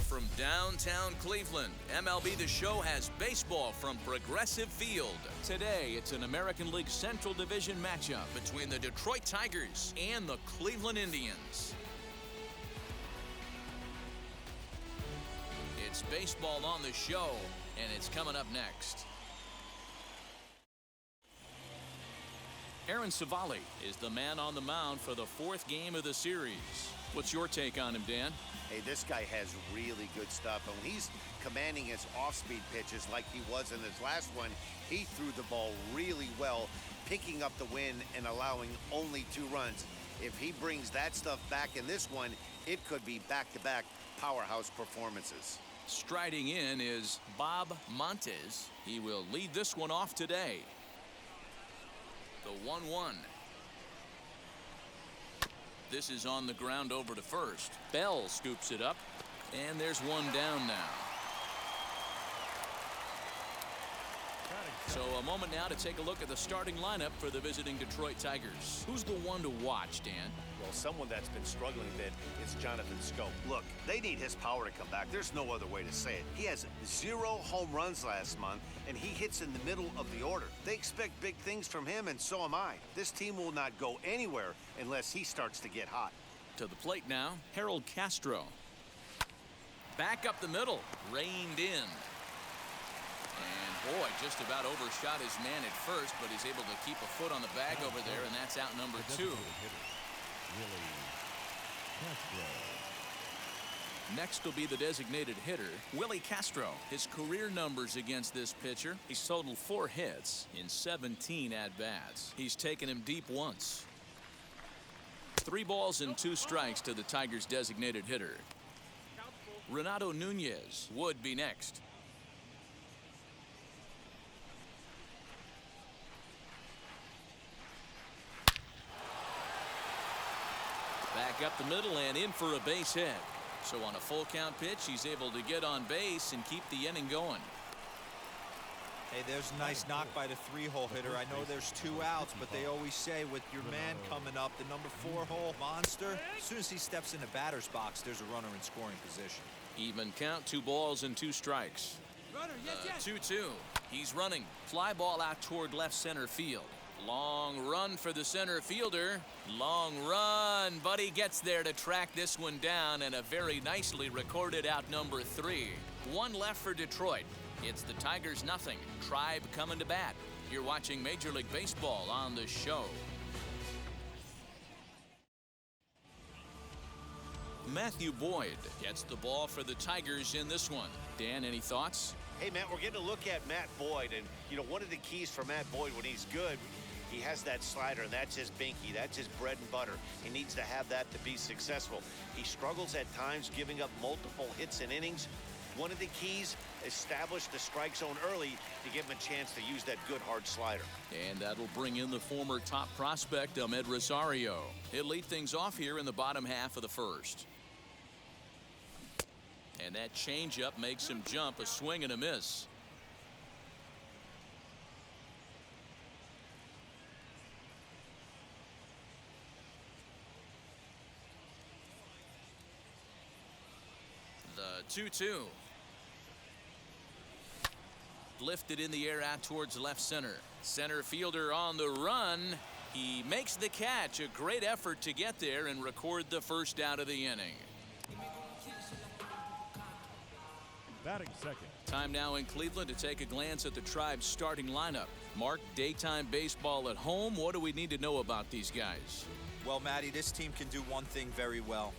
from downtown Cleveland, MLB The Show has baseball from Progressive Field. Today, it's an American League Central Division matchup between the Detroit Tigers and the Cleveland Indians. It's baseball on the show, and it's coming up next. Aaron Civale is the man on the mound for the fourth game of the series. What's your take on him, Dan? Hey, this guy has really good stuff. And when he's commanding his off-speed pitches like he was in his last one, he threw the ball really well, picking up the win and allowing only 2 runs. If he brings that stuff back in this one, it could be back-to-back powerhouse performances. Striding in is Bob Montes. He will lead this one off today. The 1-1. This is on the ground over to first. Bell scoops it up, and there's one down now. So a moment now to take a look at the starting lineup for the visiting Detroit Tigers. Who's the one to watch, Dan? Well, someone that's been struggling a bit is Jonathan Schoop. Look, they need his power to come back. There's no other way to say it. He has 0 home runs last month, and he hits in the middle of the order. They expect big things from him, and so am I. This team will not go anywhere unless he starts to get hot. To the plate now, Harold Castro. Back up the middle, reined in. And boy, just about overshot his man at first, but he's able to keep a foot on the bag over there, and that's out number 2. Next will be the designated hitter, Willie Castro. His career numbers against this pitcher, he's totaled 4 hits in 17 at-bats. He's taken him deep once. 3 balls and 2 strikes to the Tigers' designated hitter. Renato Nunez would be next. Back up the middle and in for a base hit. So on a full count pitch, he's able to get on base and keep the inning going. Hey, there's a nice knock by the 3-hole hitter. I know there's 2 outs, but they always say with your man coming up, the number 4-hole monster, as soon as he steps in the batter's box, there's a runner in scoring position. Even count, 2 balls and 2 strikes. 2-2. He's running. Fly ball out toward left center field. Long run for the center fielder. Long run, but he gets there to track this one down, and a very nicely recorded out number 3. 1 left for Detroit. It's the Tigers 0. Tribe coming to bat. You're watching Major League Baseball on the show. Matthew Boyd gets the ball for the Tigers in this one. Dan, any thoughts? Hey, Matt, we're getting a look at Matt Boyd, and, you know, one of the keys for Matt Boyd when he's good, he has that slider, and that's his binky. That's his bread and butter. He needs to have that to be successful. He struggles at times giving up multiple hits in innings. One of the keys, establish the strike zone early to give him a chance to use that good hard slider. And that'll bring in the former top prospect, Amed Rosario. He'll lead things off here in the bottom half of the first. And that changeup makes him jump, a swing and a miss. The 2-2. Lifted in the air out towards left center. Center fielder on the run. He makes the catch. A great effort to get there and record the first out of the inning. Batting second. Time now in Cleveland to take a glance at the Tribe's starting lineup. Mark, daytime baseball at home. What do we need to know about these guys? Well, Matty, this team can do one thing very well.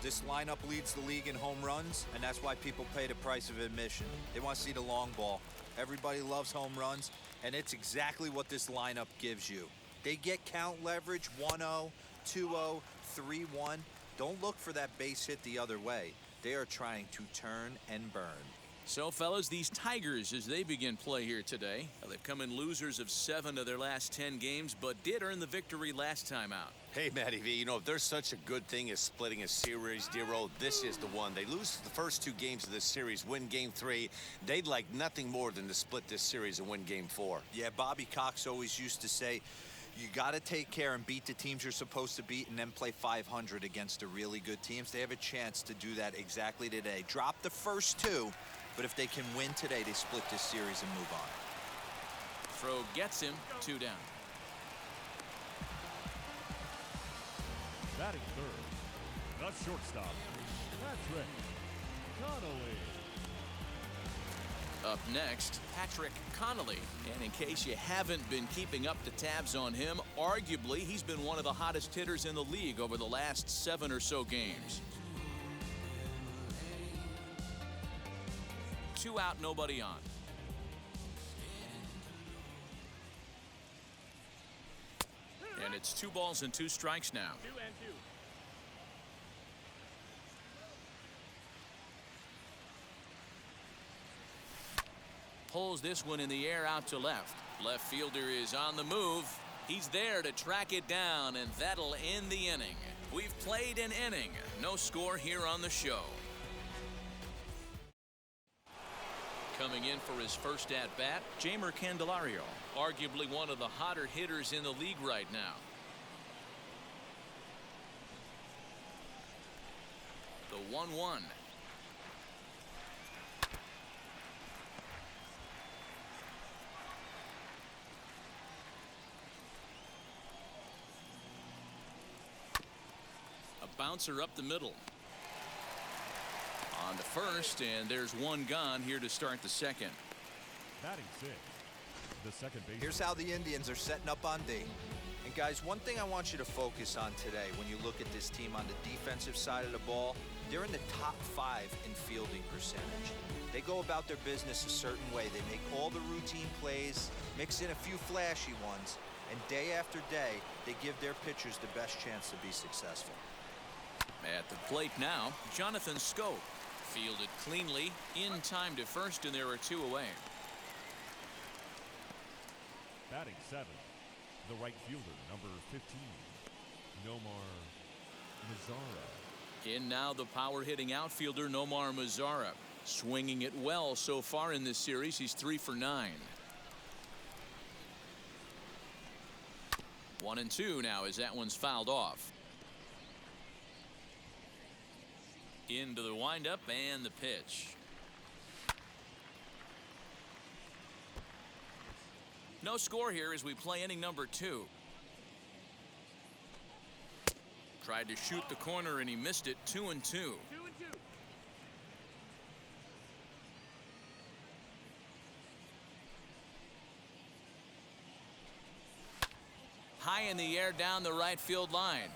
This lineup leads the league in home runs, and that's why people pay the price of admission. They want to see the long ball. Everybody loves home runs, and it's exactly what this lineup gives you. They get count leverage 1-0, 2-0, 3-1. Don't look for that base hit the other way. They are trying to turn and burn. So, fellas, these Tigers, as they begin play here today, they've come in losers of 7 of their last 10 games, but did earn the victory last time out. Hey, Matty V, you know, if there's such a good thing as splitting a series, Dero, this is the one. They lose the first 2 games of this series, win Game 3. They'd like nothing more than to split this series and win Game 4. Yeah, Bobby Cox always used to say, You got to take care and beat the teams you're supposed to beat and then play 500 against the really good teams. They have a chance to do that exactly today. Drop the first two, but if they can win today, they split this series and move on. Throw gets him, 2 down. Batting third, the shortstop, Patrick Connolly. Up next, Patrick Connolly. And in case you haven't been keeping up the tabs on him, arguably he's been one of the hottest hitters in the league over the last 7 or so games. 2 out, nobody on. And it's 2 balls and 2 strikes now. 2-2. Pulls this one in the air out to left. Left fielder is on the move. He's there to track it down, and that'll end the inning. We've played an inning. No score here on the show. Coming in for his first at-bat, Jeimer Candelario, arguably one of the hotter hitters in the league right now. The 1-1. Bouncer up the middle. On to first, and there's 1 gone here to start the second. Batting 6, the second base. Here's how the Indians are setting up on D. And guys, one thing I want you to focus on today when you look at this team on the defensive side of the ball, they're in the top 5 in fielding percentage. They go about their business a certain way. They make all the routine plays, mix in a few flashy ones, and day after day, they give their pitchers the best chance to be successful. At the plate now, Jonathan Schoop. Fielded cleanly, in time to first, and there are 2 away. Batting 7, the right fielder, number 15, Nomar Mazara. In now the power-hitting outfielder, Nomar Mazara. Swinging it well so far in this series. He's 3 for 9. 1-2 now as that one's fouled off. Into the windup and the pitch. No score here as we play inning number 2. Tried to shoot the corner and he missed it. 2-2. High in the air down the right field line.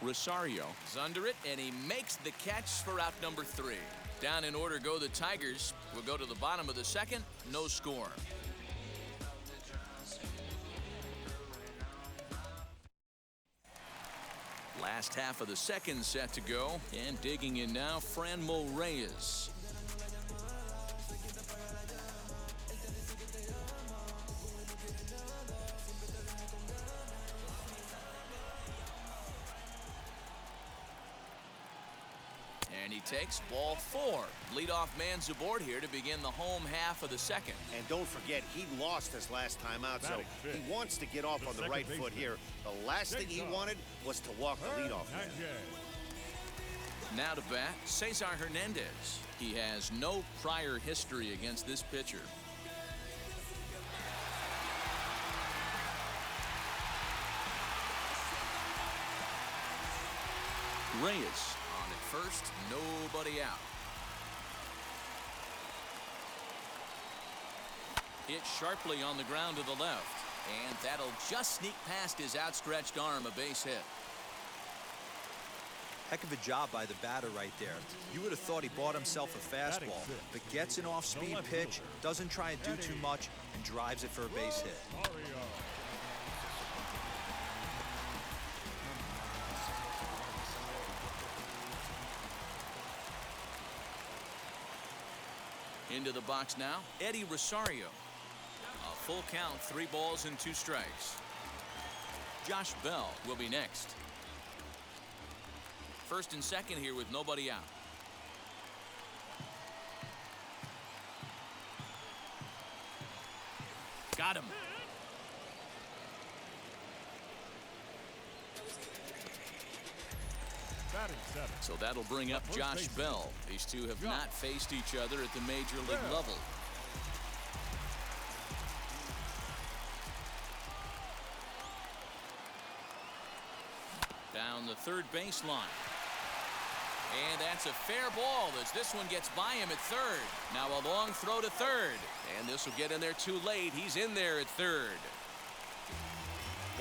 Rosario is under it, and he makes the catch for out number 3. Down in order go the Tigers. We'll go to the bottom of the second. No score. Last half of the second set to go, and digging in now, Franmil Reyes. And he takes ball 4. Leadoff man's aboard here to begin the home half of the second. And don't forget, he lost his last time out, so he wants to get off on the right foot here. The last thing he wanted was to walk the leadoff man. Now to bat, Cesar Hernandez. He has no prior history against this pitcher. Reyes on at first, nobody out. Hit sharply on the ground to the left, and that'll just sneak past his outstretched arm, a base hit. Heck of a job by the batter right there. You would have thought he bought himself a fastball, but gets an off-speed pitch, doesn't try and do too much, and drives it for a base hit. Into the box now, Eddie Rosario. A full count, 3 balls and 2 strikes. Josh Bell will be next. First and second here with nobody out. Got him. Batting seventh. So that'll bring up First Josh baseman. Bell. These two have Josh. not faced each other at the major league Bell. level. Down the third baseline. And that's a fair ball as this one gets by him at third. Now a long throw to third. And this will get in there too late. He's in there at third.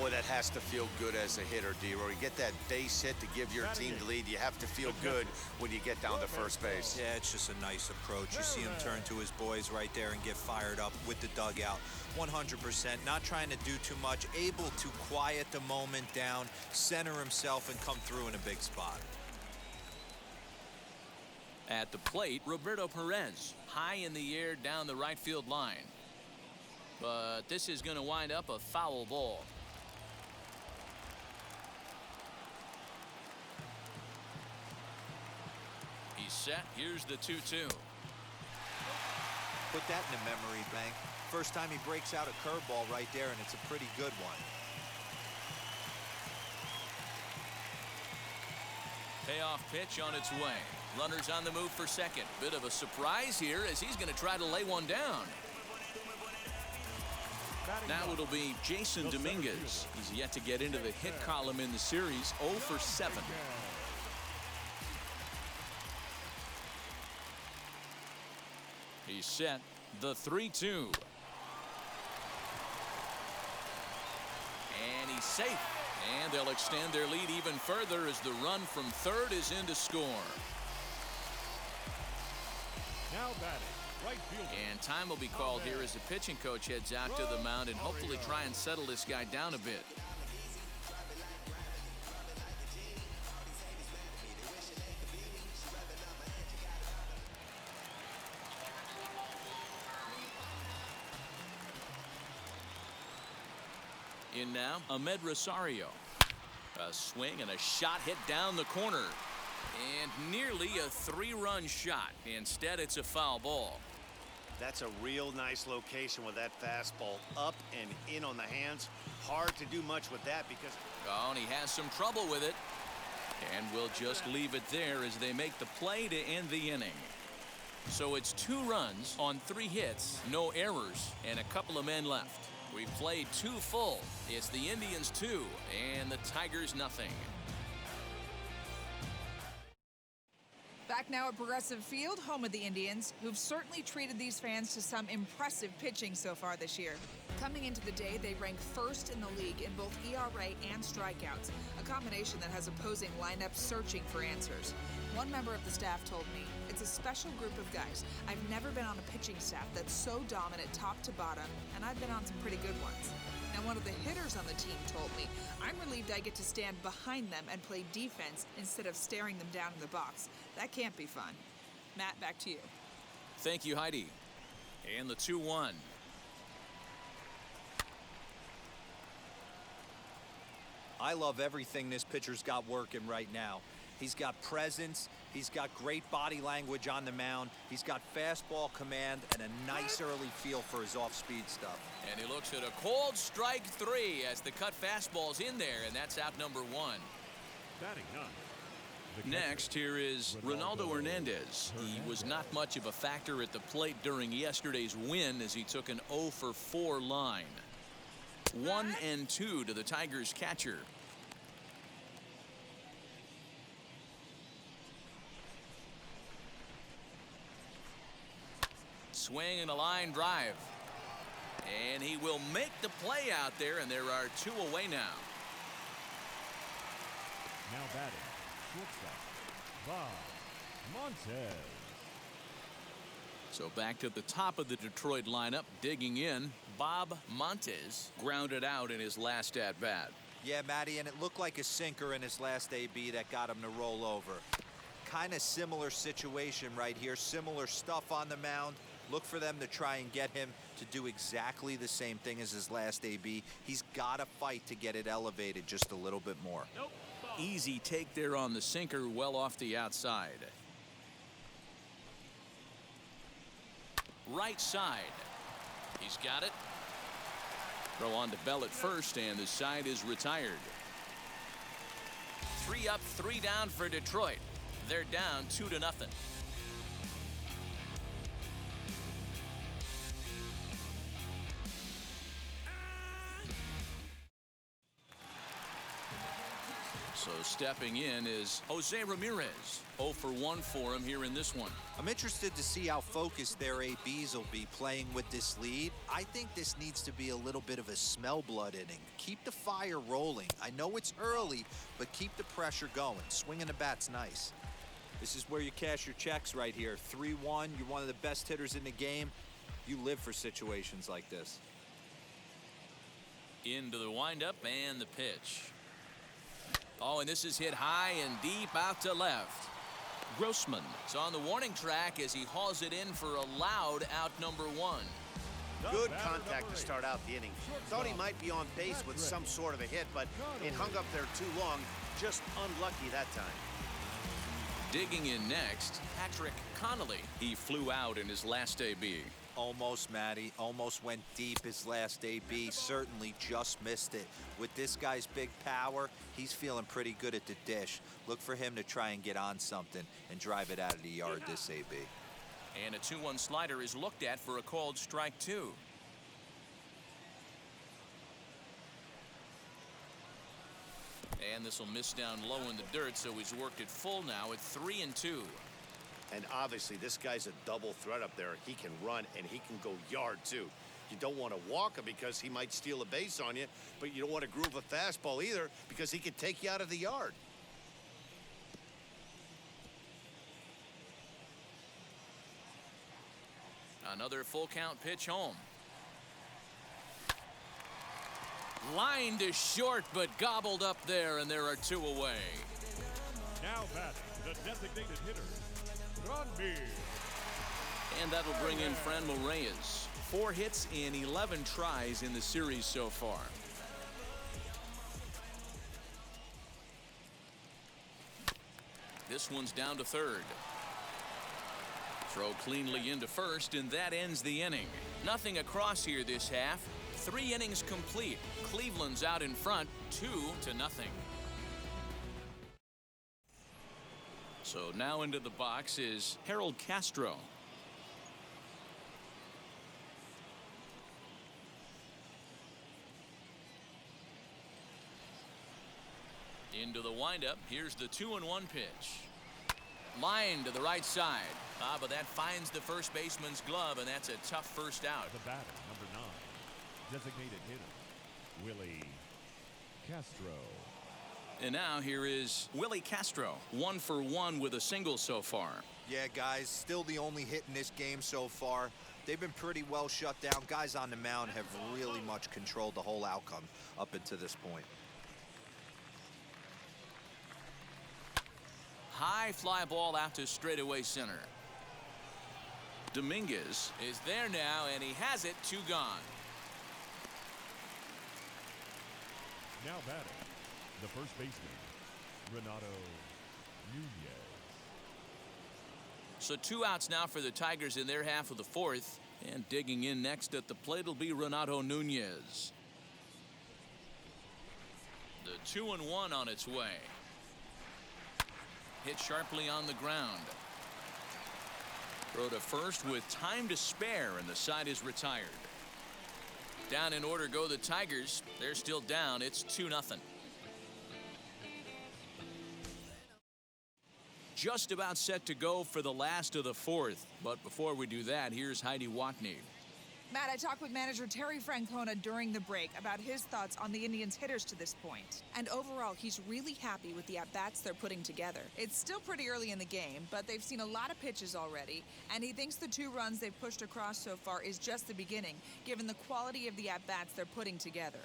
Boy, that has to feel good as a hitter, D-Roy. You get that base hit to give your team the lead. You have to feel good when you get down to first base. Yeah, it's just a nice approach. You see him turn to his boys right there and get fired up with the dugout. 100%, not trying to do too much, able to quiet the moment down, center himself, and come through in a big spot. At the plate, Roberto Perez, high in the air down the right field line. But this is going to wind up a foul ball. He's set. Here's the 2-2. Put that in a memory bank. First time he breaks out a curveball right there, and it's a pretty good one. Payoff pitch on its way. Runners on the move for second. Bit of a surprise here as he's going to try to lay one down. Now it'll be Jason Dominguez. He's yet to get into the hit column in the series. 0 for 7. He's set. The 3-2. And he's safe. And they'll extend their lead even further as the run from third is in to score. Now batting, right fielder. And time will be called here as the pitching coach heads out to the mound and hopefully try and settle this guy down a bit. In now, Ahmed Rosario. A swing and a shot hit down the corner. And nearly a 3-run shot. Instead, it's a foul ball. That's a real nice location with that fastball up and in on the hands. Hard to do much with that because... Oh, and he has some trouble with it. And we'll just leave it there as they make the play to end the inning. So it's 2 runs on 3 hits, no errors, and a couple of men left. We've played 2 full. It's the Indians 2 and the Tigers nothing. Back now at Progressive Field, home of the Indians, who've certainly treated these fans to some impressive pitching so far this year. Coming into the day, they rank first in the league in both ERA and strikeouts, a combination that has opposing lineups searching for answers. One member of the staff told me, it's a special group of guys. I've never been on a pitching staff that's so dominant top to bottom, and I've been on some pretty good ones. Now, one of the hitters on the team told me, I'm relieved I get to stand behind them and play defense instead of staring them down in the box. That can't be fun. Matt, back to you. Thank you, Heidi. And the 2-1. I love everything this pitcher's got working right now. He's got presence. He's got great body language on the mound. He's got fastball command and a nice early feel for his off-speed stuff. And he looks at a cold strike 3 as the cut fastball's in there, and that's out number 1. Batting 9. Next, here is Ronaldo Hernandez. He was not much of a factor at the plate during yesterday's win as he took an 0 for 4 line. 1-2 to the Tigers catcher. Swing and a line drive. And he will make the play out there, and there are 2 away now. Now batting, shortstop, Bob Montez. So back to the top of the Detroit lineup, digging in, Bob Montez grounded out in his last at-bat. Yeah, Matty, and it looked like a sinker in his last AB that got him to roll over. Kind of similar situation right here, similar stuff on the mound. Look for them to try and get him to do exactly the same thing as his last AB. He's got to fight to get it elevated just a little bit more. Easy take there on the sinker, well off the outside. Right side. He's got it. Throw on to Bell at first, and the side is retired. 3 up, 3 down for Detroit. They're down 2-0. So stepping in is Jose Ramirez. 0 for 1 for him here in this one. I'm interested to see how focused their ABs will be playing with this lead. I think this needs to be a little bit of a smell blood inning. Keep the fire rolling. I know it's early, but keep the pressure going. Swinging the bat's nice. This is where you cash your checks right here. 3-1, you're one of the best hitters in the game. You live for situations like this. Into the windup and the pitch. Oh, and this is hit high and deep out to left. Grossman is on the warning track as he hauls it in for a loud out number 1. Good contact to start out the inning. Thought he might be on base with some sort of a hit, but it hung up there too long. Just unlucky that time. Digging in next, Patrick Connolly. He flew out in his last AB. Almost, Matty. Almost went deep his last AB. Certainly just missed it. With this guy's big power, he's feeling pretty good at the dish. Look for him to try and get on something and drive it out of the yard this AB. And a 2-1 slider is looked at for a called strike 2. And this will miss down low in the dirt, so he's worked it full now at 3-2. And obviously, this guy's a double threat up there. He can run, and he can go yard, too. You don't want to walk him because he might steal a base on you, but you don't want to groove a fastball either because he could take you out of the yard. Another full count pitch home. Line to short, but gobbled up there, and there are 2 away. Now batting, the designated hitter, Ronby. And that'll bring in Franmil Reyes. 4 hits in 11 tries in the series so far. This one's down to third. Throw cleanly into first, and that ends the inning. Nothing across here this half. 3 innings complete. Cleveland's out in front, 2-0. So now into the box is Harold Castro. Into the windup. Here's the 2-1 pitch. Line to the right side. But that finds the first baseman's glove, and that's a tough first out. The batter, number 9, designated hitter, Willie Castro. And now here is Willie Castro. 1 for 1 with a single so far. Yeah, guys, still the only hit in this game so far. They've been pretty well shut down. Guys on the mound have really much controlled the whole outcome up until this point. High fly ball out to straightaway center. Dominguez is there now, and he has it. 2 gone. Now batting, the first baseman, Renato Nunez. So 2 outs now for the Tigers in their half of the 4th. And digging in next at the plate will be Renato Nunez. The 2-1 on its way. Hit sharply on the ground. Throw to first with time to spare, and the side is retired. Down in order go the Tigers. They're still down. It's 2-0. Just about set to go for the last of the 4th. But before we do that, here's Heidi Watney. Matt, I talked with manager Terry Francona during the break about his thoughts on the Indians' hitters to this point. And overall, he's really happy with the at-bats they're putting together. It's still pretty early in the game, but they've seen a lot of pitches already, and he thinks the 2 runs they've pushed across so far is just the beginning, given the quality of the at-bats they're putting together.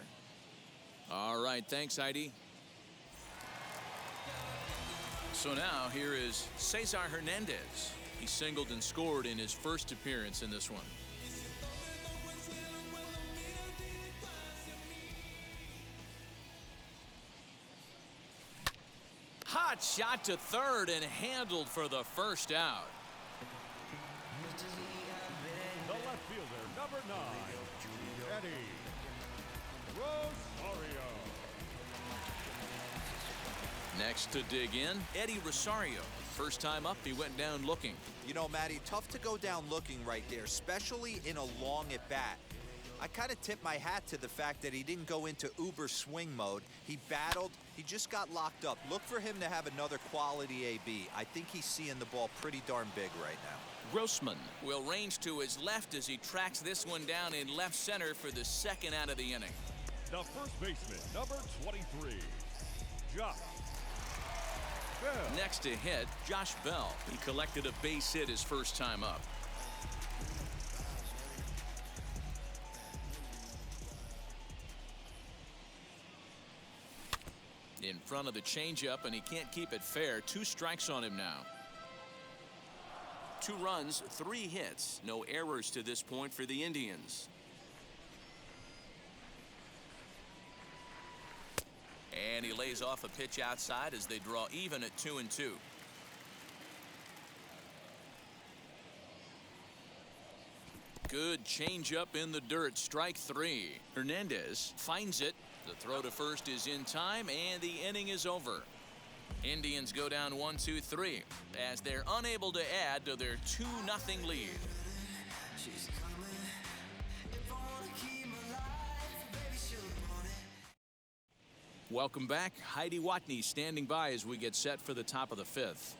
All right, thanks, Heidi. So now here is Cesar Hernandez. He singled and scored in his first appearance in this one. Hot shot to third and handled for the first out. The left fielder, number 9, Eddie Rosario. Next to dig in, Eddie Rosario. First time up, he went down looking. You know, Matty, tough to go down looking right there, especially in a long at-bat. I kind of tip my hat to the fact that he didn't go into uber swing mode. He battled. He just got locked up. Look for him to have another quality AB. I think he's seeing the ball pretty darn big right now. Grossman will range to his left as he tracks this one down in left center for the second out of the inning. The first baseman, number 23, Josh Bell. Next to hit, Josh Bell. He collected a base hit his first time up. In front of the changeup, and he can't keep it fair. 2 strikes on him now. 2 runs, 3 hits. No errors to this point for the Indians. And he lays off a pitch outside as they draw even at 2-2. Good changeup in the dirt. Strike 3. Hernandez finds it. The throw to first is in time, and the inning is over. Indians go down 1-2-3 as they're unable to add to their 2-0 lead. Welcome back. Heidi Watney standing by as we get set for the top of the 5th.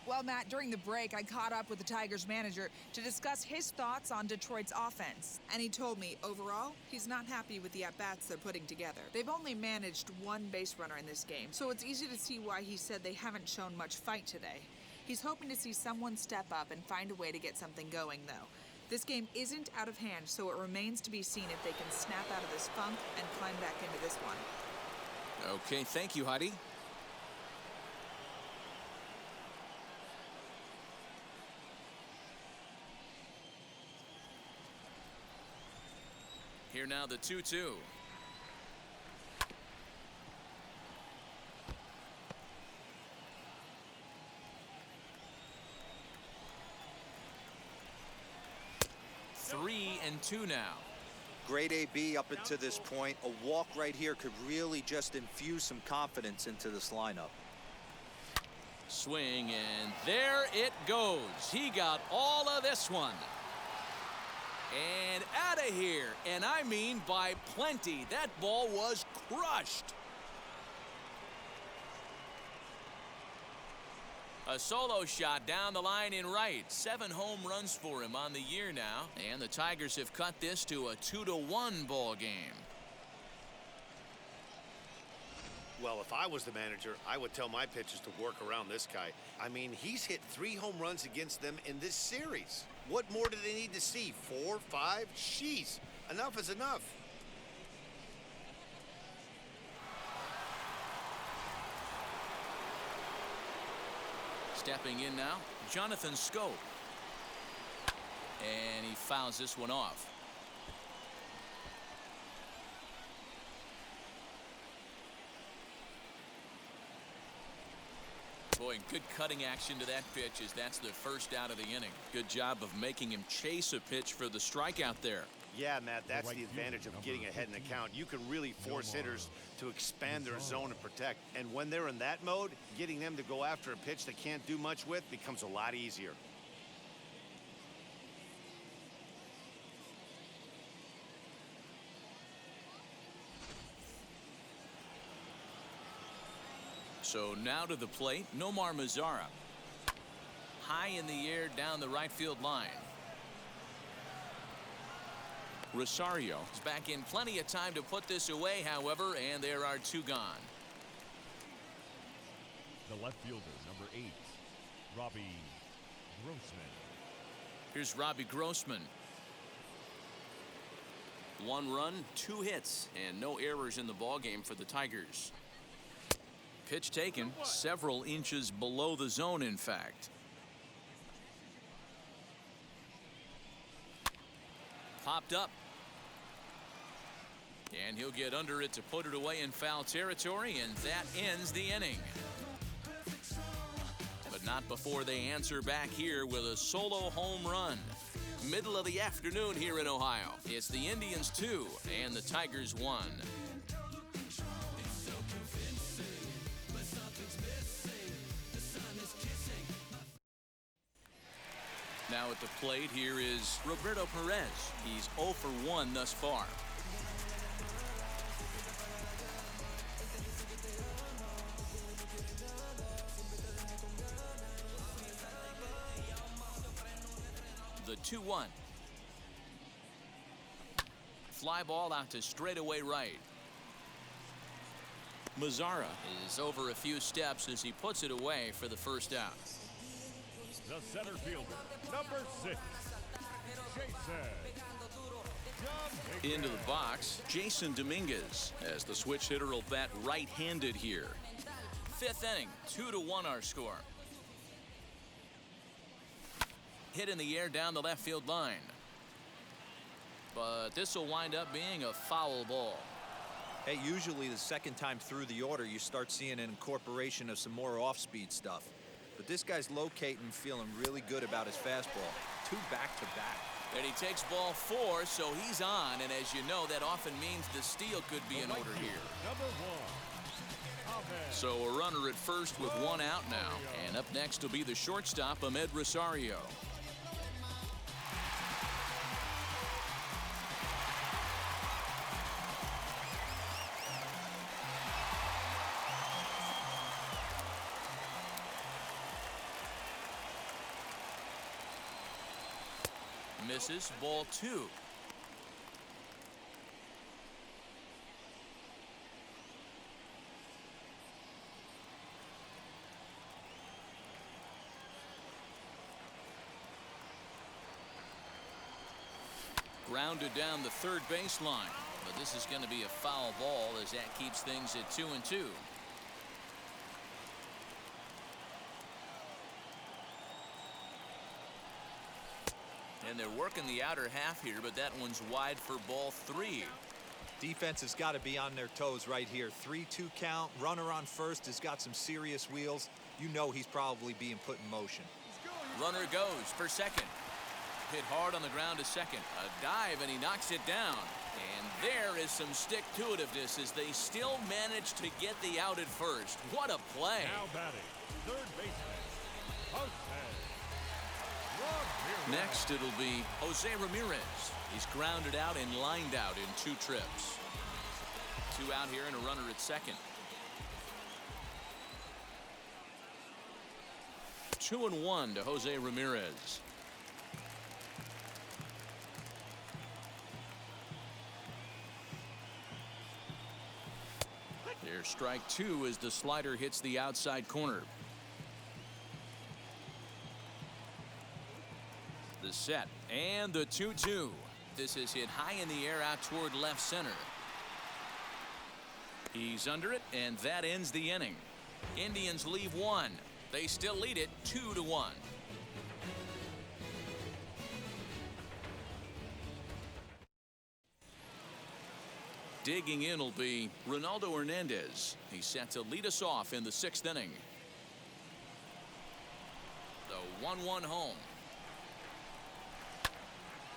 Well, Matt, during the break, I caught up with the Tigers manager to discuss his thoughts on Detroit's offense. And he told me, overall, he's not happy with the at-bats they're putting together. They've only managed 1 base runner in this game, so it's easy to see why he said they haven't shown much fight today. He's hoping to see someone step up and find a way to get something going, though. This game isn't out of hand, so it remains to be seen if they can snap out of this funk and climb back into this one. Okay, thank you, Heidi. Here now the 2-2. Three and 2 now. Great AB up until this point. A walk right here could really just infuse some confidence into this lineup. Swing, and there it goes. He got all of this one. And out of here, and I mean by plenty. That ball was crushed. A solo shot down the line in right. 7 home runs for him on the year now. And the Tigers have cut this to a 2-1 ball game. Well, if I was the manager, I would tell my pitchers to work around this guy. I mean, he's hit 3 home runs against them in this series. What more do they need to see? 4, 5? Jeez, enough is enough. Stepping in now, Jonathan Schoop. And he fouls this one off. Boy, good cutting action to that pitch as that's the first out of the inning. Good job of making him chase a pitch for the strikeout there. Yeah, Matt, that's the advantage of getting ahead in the count. You can really force hitters to expand their zone and protect. And when they're in that mode, getting them to go after a pitch they can't do much with becomes a lot easier. So now to the plate, Nomar Mazara. High in the air down the right field line. Rosario is back in plenty of time to put this away, however, and there are 2 gone. The left fielder, number 8, Robbie Grossman. Here's Robbie Grossman. 1 run, 2 hits, and no errors in the ballgame for the Tigers. Pitch taken several inches below the zone, in fact. Popped up. And he'll get under it to put it away in foul territory, and that ends the inning. But not before they answer back here with a solo home run. Middle of the afternoon here in Ohio. It's the Indians 2 and the Tigers 1. Now at the plate here is Roberto Perez. He's 0 for 1 thus far. The 2-1. Fly ball out to straightaway right. Mazara is over a few steps as he puts it away for the first out. The center fielder, number 6, Jason. Into the box, Jason Dominguez, as the switch hitter will bat right-handed here. 5th inning, 2-1 our score. Hit in the air down the left field line. But this will wind up being a foul ball. Hey, usually the second time through the order, you start seeing an incorporation of some more off-speed stuff. But this guy's locating, feeling really good about his fastball. 2 back-to-back. And he takes ball 4, so he's on. And as you know, that often means the steal could be in order here. Number 1. So a runner at first with 1 out now. And up next will be the shortstop, Ahmed Rosario. Misses, ball 2. Grounded down the third baseline, but this is going to be a foul ball as that keeps things at 2-2. And they're working the outer half here, but that one's wide for ball 3. Defense has got to be on their toes right here. 3-2 count. Runner on first has got some serious wheels. You know he's probably being put in motion. Runner goes for second. Hit hard on the ground to second. A dive, and he knocks it down. And there is some stick-to-itiveness as they still manage to get the out at first. What a play. Now batting, third baseman, Jose Ramirez. Next, it'll be Jose Ramirez. He's grounded out and lined out in 2 trips. 2 out here and a runner at second. 2-1 to Jose Ramirez. Here's strike 2 as the slider hits the outside corner. The set and the 2-2. This is hit high in the air out toward left center. He's under it, and that ends the inning. Indians leave 1. They still lead it 2-1. Digging in will be Ronaldo Hernandez. He's set to lead us off in the 6th inning. The 1-1 home.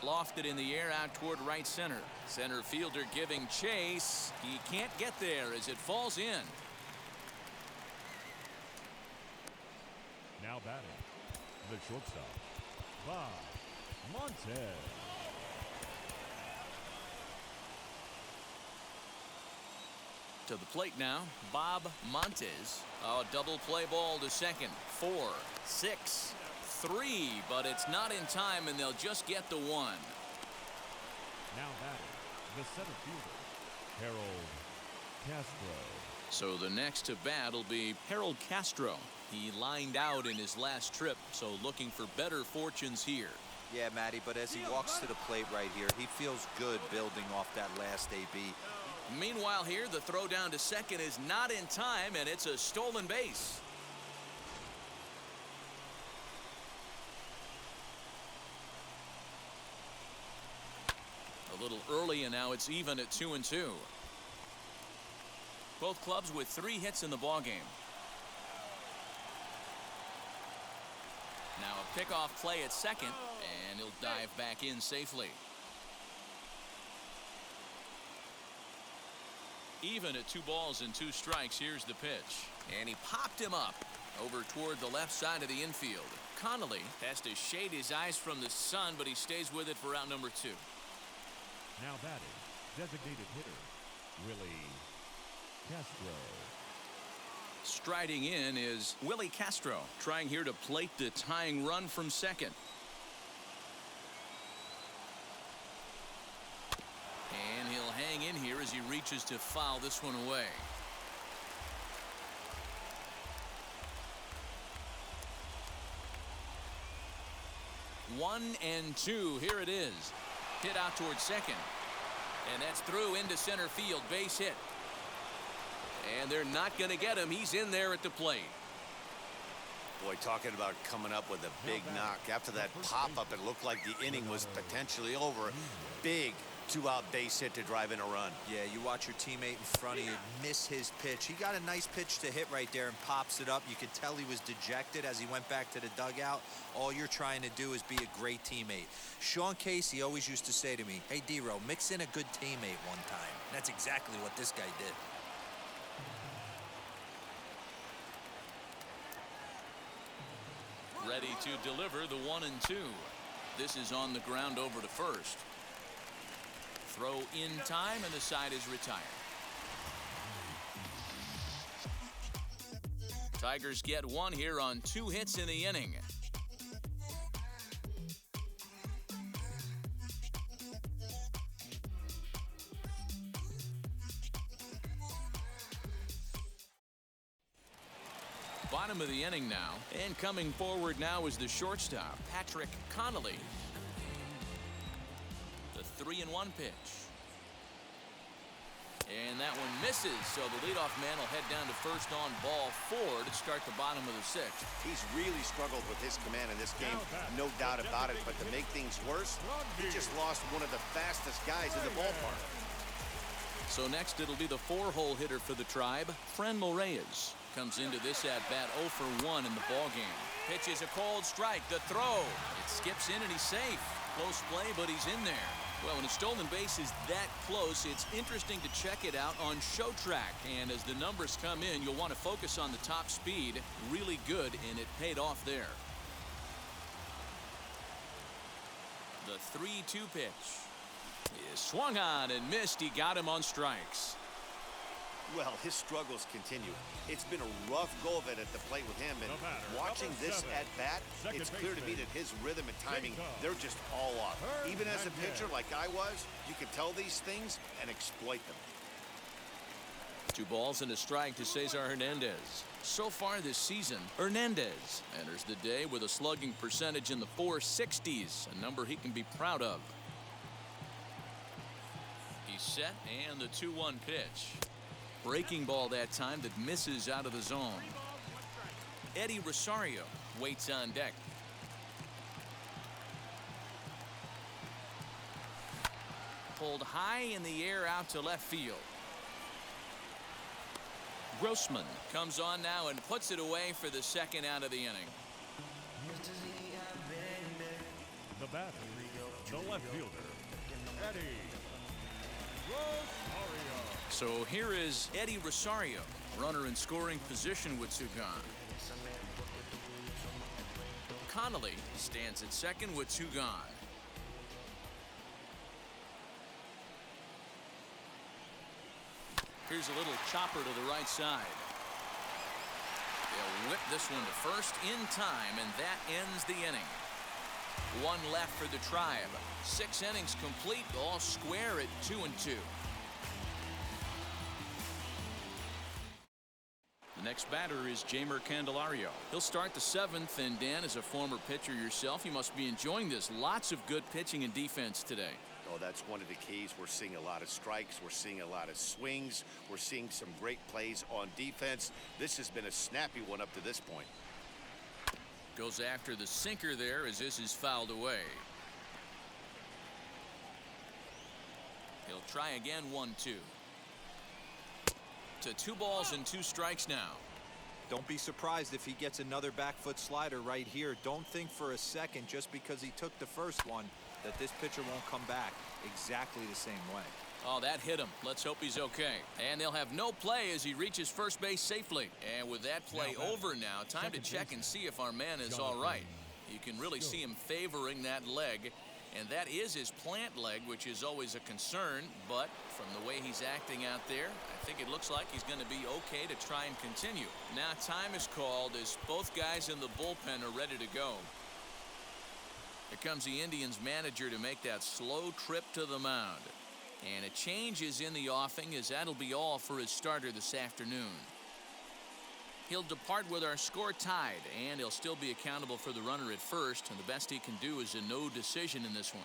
Lofted in the air out toward right center. Center fielder giving chase. He can't get there as it falls in. Now batting, the shortstop, Bob Montez. To the plate now, Bob Montez. A double play ball to second. 4, 6, 3, but it's not in time, and they'll just get the 1. Now batting, the center fielder, Harold Castro. So the next to bat will be Harold Castro. He lined out in his last trip, so looking for better fortunes here. Yeah, Matty, but as he walks to the plate right here, he feels good building off that last AB. Meanwhile here, the throw down to second is not in time, and it's a stolen base. A little early, and now it's even at 2-2. Both clubs with 3 hits in the ballgame. Now a pickoff play at second, and he'll dive back in safely. Even at 2 balls and 2 strikes, here's the pitch. And he popped him up over toward the left side of the infield. Connolly has to shade his eyes from the sun, but he stays with it for out number 2. Now batting, designated hitter, Willie Castro. Striding in is Willie Castro, trying here to plate the tying run from second. And he'll hang in here as he reaches to foul this one away. One and two. Here it is. Hit out towards second. And that's through into center field. Base hit. And they're not going to get him. He's in there at the plate. Boy, talking about coming up with a big knock. After that pop-up, it looked like the inning was potentially over. Big two-out base hit to drive in a run. Yeah, you watch your teammate in front of you miss his pitch. He got a nice pitch to hit right there and pops it up. You could tell he was dejected as he went back to the dugout. All you're trying to do is be a great teammate. Sean Casey always used to say to me, hey, D-Row, mix in a good teammate one time. And that's exactly what this guy did. Ready to deliver the 1 and 2. This is on the ground over to first. Throw in time, and the side is retired. Tigers get one here on 2 hits in the inning. Bottom of the inning now, and coming forward now is the shortstop, Patrick Connolly. The 3-1 pitch. And that one misses, so the leadoff man will head down to first on ball 4 to start the bottom of the 6th. He's really struggled with his command in this game, no doubt about it, but to make things worse, he just lost one of the fastest guys in the ballpark. So next it'll be the 4-hole hitter for the Tribe, Franmil Reyes. Comes into this at-bat 0 for 1 in the ballgame. Pitches a cold strike. The throw. It skips in and he's safe. Close play, but he's in there. Well, when a stolen base is that close, it's interesting to check it out on Show Track. And as the numbers come in, you'll want to focus on the top speed. Really good, and it paid off there. The 3-2 pitch is swung on and missed. He got him on strikes. Well, his struggles continue. It's been a rough go of it at the plate with him, and watching this at-bat, it's clear to me that his rhythm and timing, they're just all off. Even as a pitcher like I was, you can tell these things and exploit them. 2 balls and a strike to Cesar Hernandez. So far this season, Hernandez enters the day with a slugging percentage in the 460s, a number he can be proud of. He's set, and the 2-1 pitch. Breaking ball that time that misses out of the zone. Eddie Rosario waits on deck. Pulled high in the air out to left field. Grossman comes on now and puts it away for the second out of the inning. The batter, the left fielder, Eddie Rosario. So here is Eddie Rosario, runner in scoring position with 2 gone. Connolly stands at second with 2 gone. Here's a little chopper to the right side. They'll whip this one to first in time, and that ends the inning. 1 left for the Tribe. 6 innings complete, all square at 2-2. The next batter is Jeimer Candelario. He'll start the 7th, and Dan, as a former pitcher yourself, you must be enjoying this. Lots of good pitching and defense today. Oh, that's one of the keys. We're seeing a lot of strikes. We're seeing a lot of swings. We're seeing some great plays on defense. This has been a snappy one up to this point. Goes after the sinker there as this is fouled away. He'll try again, 1-2. To 2 balls and 2 strikes now. Don't be surprised if he gets another back foot slider right here. Don't think for a second, just because he took the first one, that this pitcher won't come back exactly the same way. Oh, that hit him. Let's hope he's okay. And they'll have no play as he reaches first base safely. And with that play over now, time to check and see if our man is all right. You can really see him favoring that leg, and that is his plant leg, which is always a concern. But from the way he's acting out there, I think it looks like he's going to be okay to try and continue. Now time is called as both guys in the bullpen are ready to go. Here comes the Indians manager to make that slow trip to the mound. And a change is in the offing, as that'll be all for his starter this afternoon. He'll depart with our score tied, and he'll still be accountable for the runner at first, and the best he can do is a no decision in this one.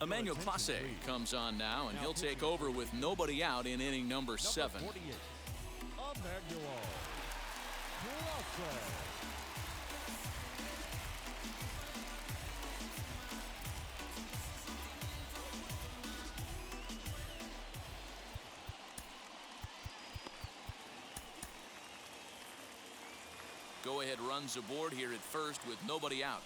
Emmanuel Clase comes on now, and he'll take over with nobody out in inning number 7. Emmanuel Clase. Go-ahead runs aboard here at first with nobody out.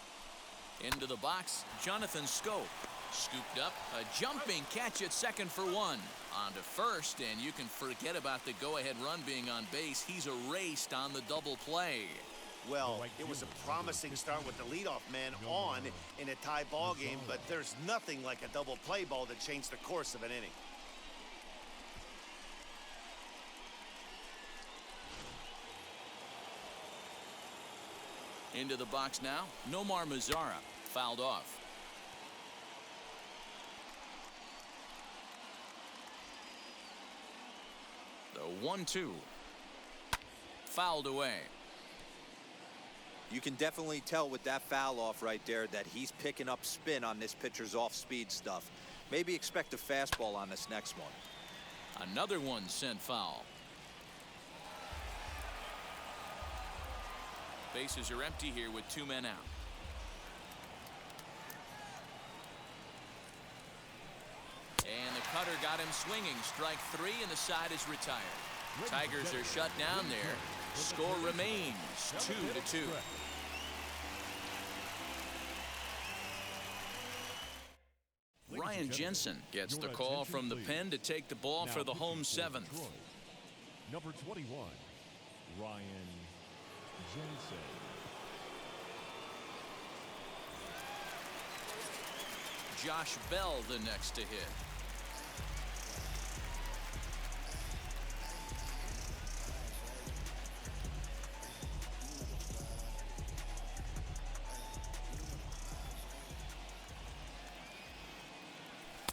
Into the box, Jonathan Schoop. Scooped up, a jumping catch at second for 1. On to first, and you can forget about the go-ahead run being on base. He's erased on the double play. Well, it was a promising start with the leadoff man on in a tie ball game, but there's nothing like a double play ball to change the course of an inning. Into the box now, Nomar Mazara, fouled off. The 1-2. Fouled away. You can definitely tell with that foul off right there that he's picking up spin on this pitcher's off-speed stuff. Maybe expect a fastball on this next one. Another one sent foul. Bases are empty here with 2 men out. And the cutter got him swinging. Strike 3, and the side is retired. Tigers are shut down there. Score remains 2-2. Ryan Jensen gets the call from the pen to take the ball for the home 7th. Number 21, Ryan Jensen. Josh Bell the next to hit.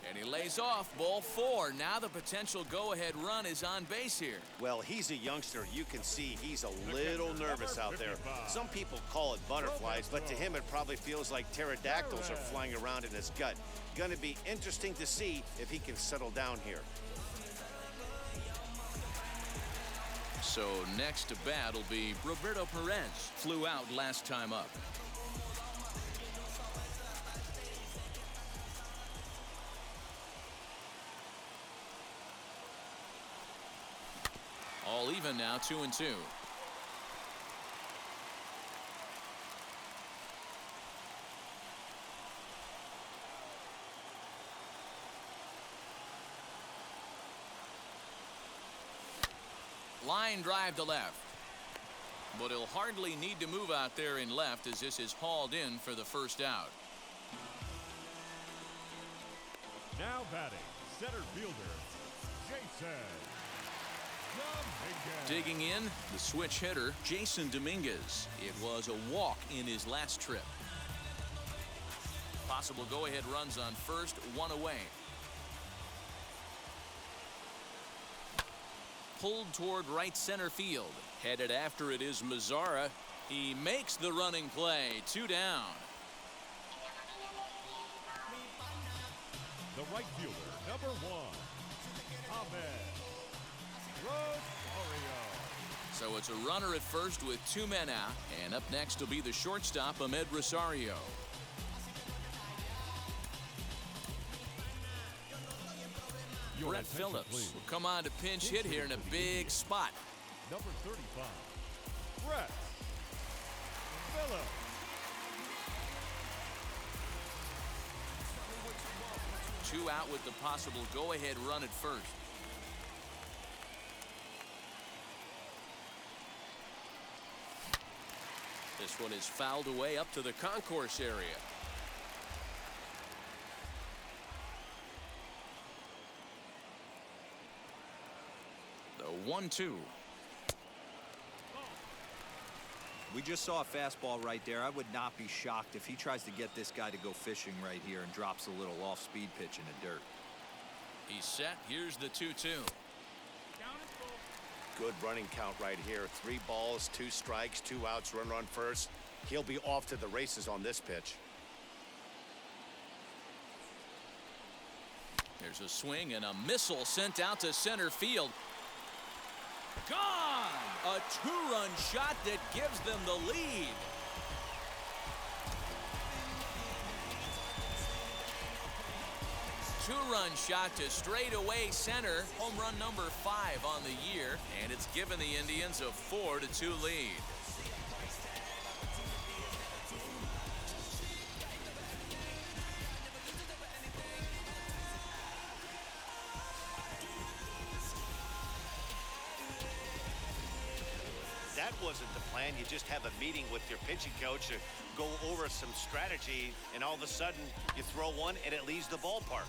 And he lays off, ball 4. Now the potential go-ahead run is on base here. Well, he's a youngster. You can see he's a little nervous out there. Some people call it butterflies, but to him it probably feels like pterodactyls are flying around in his gut. Going to be interesting to see if he can settle down here. So next to bat will be Roberto Perez. Flew out last time up. All even now, 2-2. Line drive to left. But he'll hardly need to move out there in left, as this is hauled in for the first out. Now batting, center fielder, Jason Dominguez. Digging in, the switch hitter, Jason Dominguez. It was a walk in his last trip. Possible go-ahead runs on first, 1 away. Pulled toward right center field. Headed after it is Mazara. He makes the running play. 2 down. The right fielder, number 1, Ahmed Rosario. So it's a runner at first with 2 men out. And up next will be the shortstop, Ahmed Rosario. Brett Phillips will come on to pinch hit here in a big spot. Number 35, Brett Phillips. Two out with the possible go-ahead run at first. This one is fouled away up to the concourse area. The 1-2. We just saw a fastball right there. I would not be shocked if he tries to get this guy to go fishing right here and drops a little off-speed pitch in the dirt. He's set. Here's the 2-2. Good running count right here. 3 balls, 2 strikes, 2 outs, run on first. He'll be off to the races on this pitch. There's a swing and a missile sent out to center field. Gone! A 2-run shot that gives them the lead. Two-run shot to straightaway center. Home run number 5 on the year, and it's given the Indians a 4-2 lead. That wasn't the plan. You just have a meeting with your pitching coach to go over some strategy, and all of a sudden you throw one and it leaves the ballpark.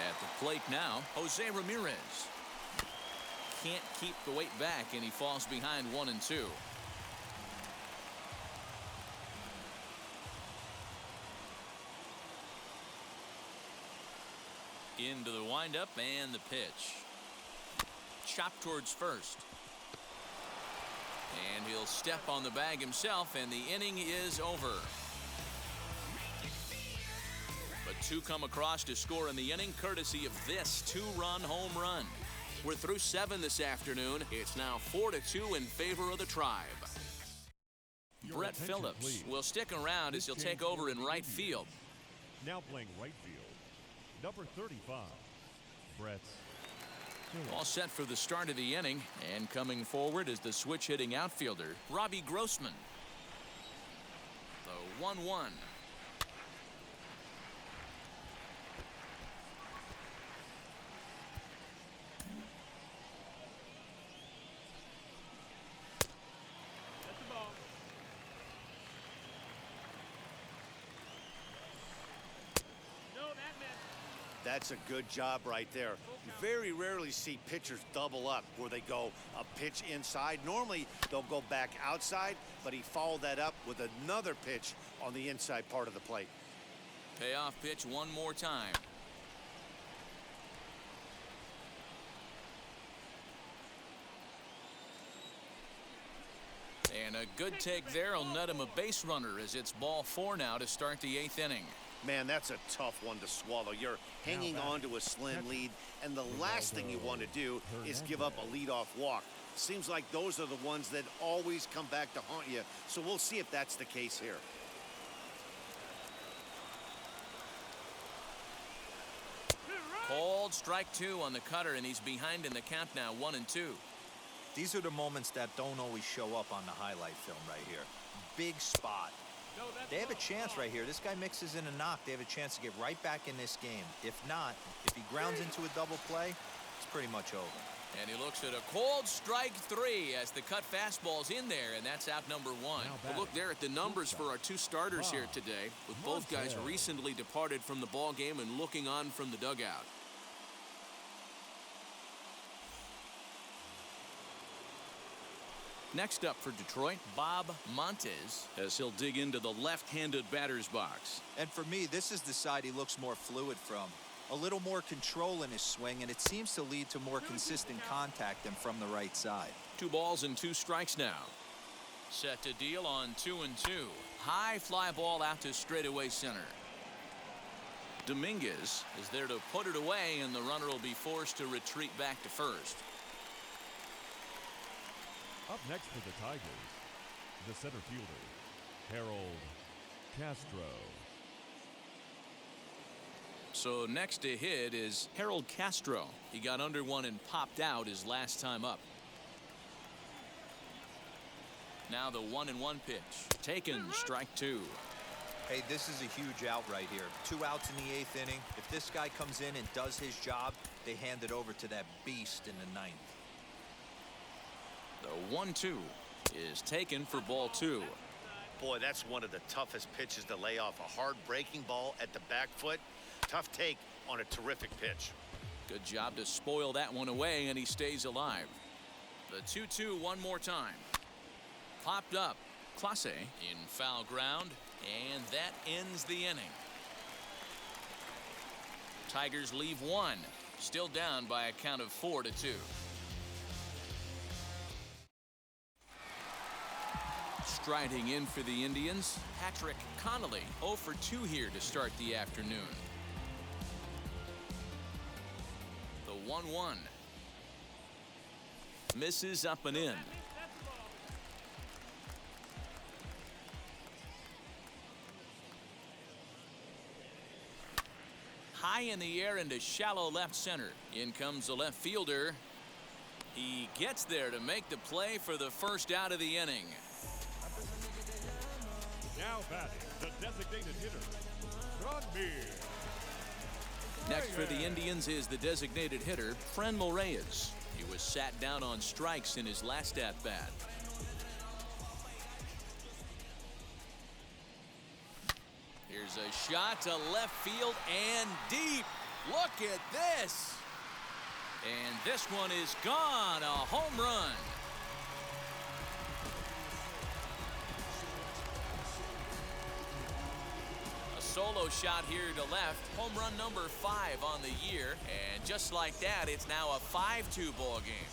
At the plate now, Jose Ramirez. Can't keep the weight back, and he falls behind 1-2. Into the windup and the pitch. Chopped towards first. And he'll step on the bag himself, and the inning is over. But 2 come across to score in the inning, courtesy of this 2-run home run. We're through 7 this afternoon. It's now 4-2 in favor of the Tribe. Brett Phillips will stick around as he'll take over in right field. Now playing right field, number 35, Brett Phillips. All set for the start of the inning, and coming forward is the switch-hitting outfielder, Robbie Grossman. The 1-1. That's a good job right there. You very rarely see pitchers double up where they go a pitch inside. Normally they'll go back outside, but he followed that up with another pitch on the inside part of the plate. Payoff pitch one more time. And a good take there will net him a base runner as it's ball 4 now to start the 8th inning. Man, that's a tough one to swallow. You're hanging on to a slim lead, and the last thing you want to do is give up a leadoff walk. Seems like those are the ones that always come back to haunt you, so we'll see if that's the case here. Called strike 2 on the cutter, and he's behind in the count now, 1-2. These are the moments that don't always show up on the highlight film right here. Big spot. They have a chance right here. This guy mixes in a knock. They have a chance to get right back in this game. If not, if he grounds into a double play, it's pretty much over. And he looks at a called strike 3 as the cut fastball's in there, and that's out number 1. We'll look there at the numbers for our 2 starters here today, with both guys recently departed from the ball game and looking on from the dugout. Next up for Detroit, Bob Montes, as he'll dig into the left-handed batter's box. And for me, this is the side he looks more fluid from. A little more control in his swing, and it seems to lead to more consistent contact than from the right side. 2 balls and 2 strikes now. Set to deal on 2-2. High fly ball out to straightaway center. Dominguez is there to put it away, and the runner will be forced to retreat back to first. Up next for the Tigers, the center fielder, Harold Castro. So next to hit is Harold Castro. He got under one and popped out his last time up. Now the 1-1 pitch. Taken, strike 2. Hey, this is a huge out right here. 2 outs in the 8th inning. If this guy comes in and does his job, they hand it over to that beast in the 9th. The 1-2 is taken for ball 2. Boy, that's one of the toughest pitches to lay off. A hard breaking ball at the back foot. Tough take on a terrific pitch. Good job to spoil that one away, and he stays alive. The 2-2 one more time. Popped up. Clase in foul ground, and that ends the inning. Tigers leave 1, still down by a count of 4-2. Striding in for the Indians, Patrick Connolly, 0 for 2 here to start the afternoon. The 1-1 misses up and in. High in the air into shallow left center. In comes the left fielder. He gets there to make the play for the first out of the inning. Now batting, the designated hitter, Tranmere. Next for the Indians is the designated hitter, Franmil Reyes. He was sat down on strikes in his last at-bat. Here's a shot to left field and deep. Look at this. And this one is gone. A home run. A solo shot here to left. Home run number 5 on the year. And just like that, it's now a 5-2 ball game.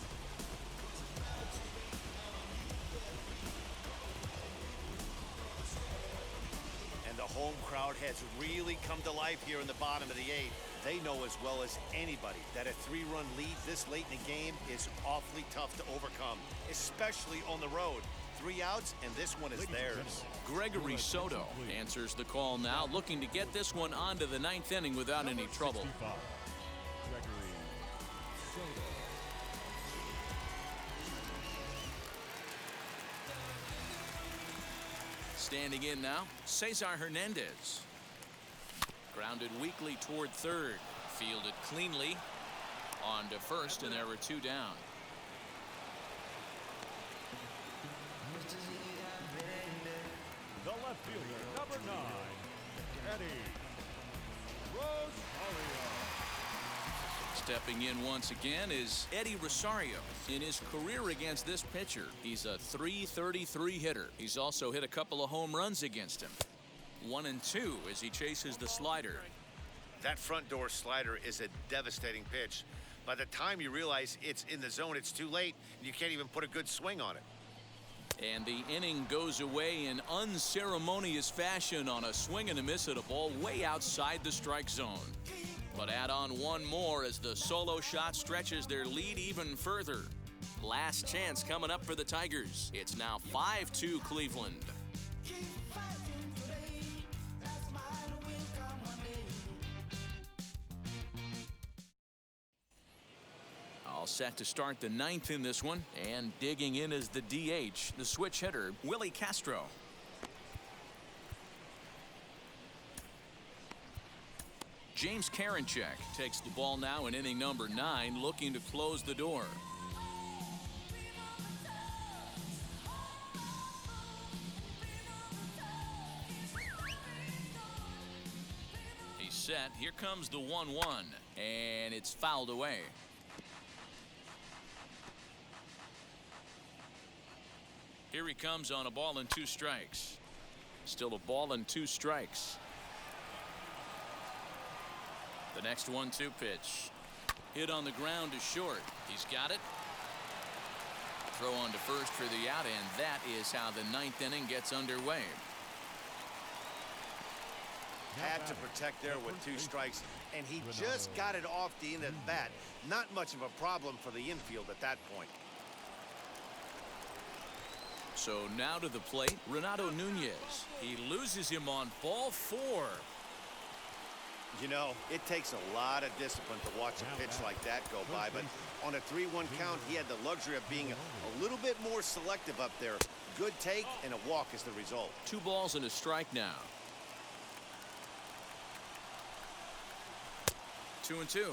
Home crowd has really come to life here in the bottom of the 8th. They know as well as anybody that a 3-run lead this late in the game is awfully tough to overcome, especially on the road. 3 outs, and this one is theirs. Gregory Soto answers the call now, looking to get this one onto the 9th inning without any trouble. Gregory Soto. Standing in now, Cesar Hernandez. Grounded weakly toward third. Fielded cleanly. On to first, and there were 2 down. The left fielder, number 9, Eddie Rosario. Stepping in once again is Eddie Rosario. In his career against this pitcher, he's a .333 hitter. He's also hit a couple of home runs against him. 1-2 as he chases the slider. That front door slider is a devastating pitch. By the time you realize it's in the zone, it's too late, and you can't even put a good swing on it. And the inning goes away in unceremonious fashion on a swing and a miss at a ball way outside the strike zone. But add on one more as the solo shot stretches their lead even further. Last chance coming up for the Tigers. It's now 5-2 Cleveland. All set to start the 9th in this one, and digging in is the DH, the switch hitter, Willie Castro. James Karinchak takes the ball now in inning number 9, looking to close the door. He's set. Here comes the 1-1, and it's fouled away. Here he comes on a ball and 2 strikes. Still a ball and 2 strikes. The next 1-2 pitch. Hit on the ground to short. He's got it. Throw on to first for the out, and that is how the 9th inning gets underway. Had to protect there with 2 strikes, and he just got it off the end of the bat. Not much of a problem for the infield at that point. So now to the plate, Renato Nunez. He loses him on ball 4. You know, it takes a lot of discipline to watch a pitch like that go by, but on a 3-1 count, he had the luxury of being a little bit more selective up there. Good take and a walk is the result. 2 balls and a strike now. 2-2.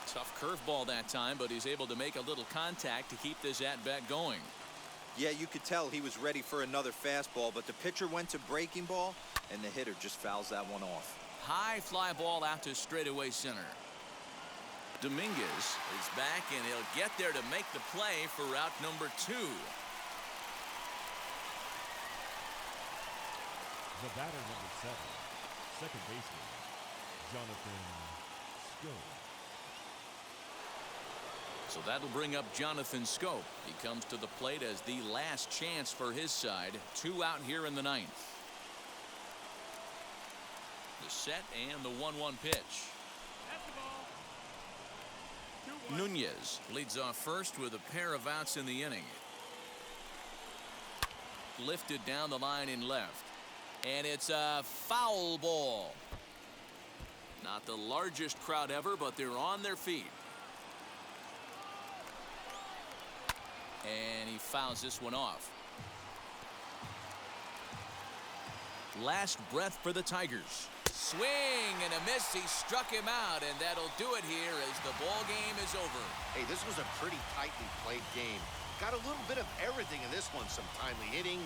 Tough curveball that time, but he's able to make a little contact to keep this at-bat going. Yeah, you could tell he was ready for another fastball, but the pitcher went to breaking ball, and the hitter just fouls that one off. High fly ball out to straightaway center. Dominguez is back, and he'll get there to make the play for route number 2. The batter, number 7, second baseman, Jonathan Schoop. So that'll bring up Jonathan Schoop. He comes to the plate as the last chance for his side. 2 out here in the 9th. The set and the 1-1 pitch. Nunez leads off first with a pair of outs in the inning. Lifted down the line in left. And it's a foul ball. Not the largest crowd ever, but they're on their feet. And he fouls this one off. Last breath for the Tigers. Swing and a miss. He struck him out, and that'll do it here as the ball game is over. Hey, this was a pretty tightly played game. Got a little bit of everything in this one. Some timely hitting,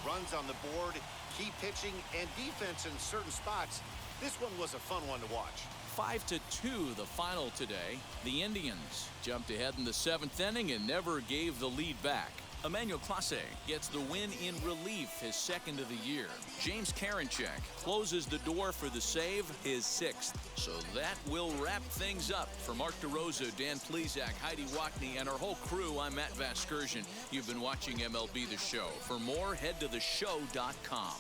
runs on the board, key pitching, and defense in certain spots. This one was a fun one to watch. 5-2 the final today. The Indians jumped ahead in the 7th inning and never gave the lead back. Emmanuel Clase gets the win in relief, his 2nd of the year. James Karinchak closes the door for the save, his 6th. So that will wrap things up. For Mark DeRosa, Dan Plesac, Heidi Wackney, and our whole crew, I'm Matt Vasgersian. You've been watching MLB The Show. For more, head to theshow.com.